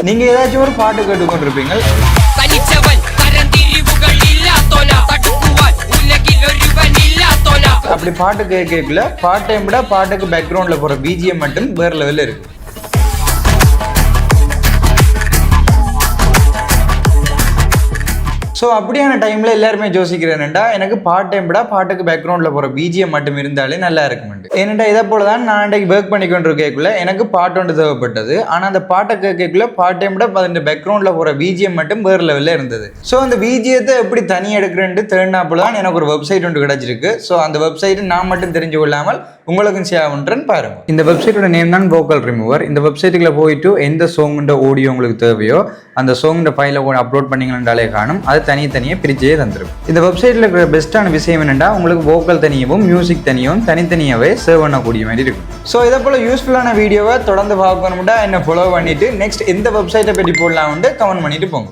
நீங்கள் ஏதாச்சும் ஒரு பாட்டு கேட்டுக்கொண்டிருப்பீங்க. அப்படி பாட்டு கேட்கல பாட்டை விட பாட்டுக்கு பேக்ரவுண்ட்ல போற பிஜிஎம் மட்டும் வேற லெவல்ல இருக்கு. ஸோ அப்படியான டைமில் எல்லாருமே யோசிக்கிறேன்டா எனக்கு பார்ட் டைம் விட பாட்டுக்கு பேக்ரவுண்டில் போகிற பிஜிஎம் மட்டும் இருந்தாலே நல்லா இருக்குமெண்டு. ஏனெண்டா இதை போல தான் நான் அன்றைக்கு ஒர்க் பண்ணிக்கொண்டு கேட்கல எனக்கு பாட்டு ஒன்று தேவைப்பட்டது. ஆனால் அந்த பாட்டை கேட்கல பார்ட் டைம் விட அந்த பேக்ரவுண்டில் போகிற பிஜிஎம் மட்டும் வேறு லெவலில் இருந்தது. ஸோ அந்த பிஜிஎத்தை எப்படி தனி எடுக்கிறேன்ட்டு தேடினாப்புல தான் எனக்கு ஒரு வெப்சைட் ஒன்று கிடச்சிருக்கு. ஸோ அந்த வெப்சைட்டு நான் மட்டும் தெரிஞ்சு கொள்ளாமல் உங்களுக்கும் ஷேர் பண்ணுறேன்னு பாருங்க. இந்த வெப்சைட்டோட நேம் தான் வோக்கல் ரிமூவர். இந்த வெப்சைட்டுக்குள்ள போயிட்டு எந்த சாங்கோட ஆடியோ உங்களுக்கு தேவையோ அந்த சாங்கோட ஃபைலை அப்லோட் பண்ணிங்கன்னாலே காணும். அது தனித்தனியாக பிரிச்சே தந்துடும். இந்த வெப்சைட்டில் இருக்கிற பெஸ்ட்டான விஷயம் என்னென்னா உங்களுக்கு வோக்கல் தனியாகவும் மியூசிக் தனித்தனியாகவே சேவ் பண்ணக்கூடிய மாதிரி இருக்கும். ஸோ இதை போல் யூஸ்ஃபுல்லான வீடியோவை தொடர்ந்து பார்க்கணும்னா என்ன ஃபாலோ பண்ணிவிட்டு நெக்ஸ்ட் எந்த வெப்சைட்டை பற்றி போடலாம்னு கமெண்ட் பண்ணிட்டு போங்க.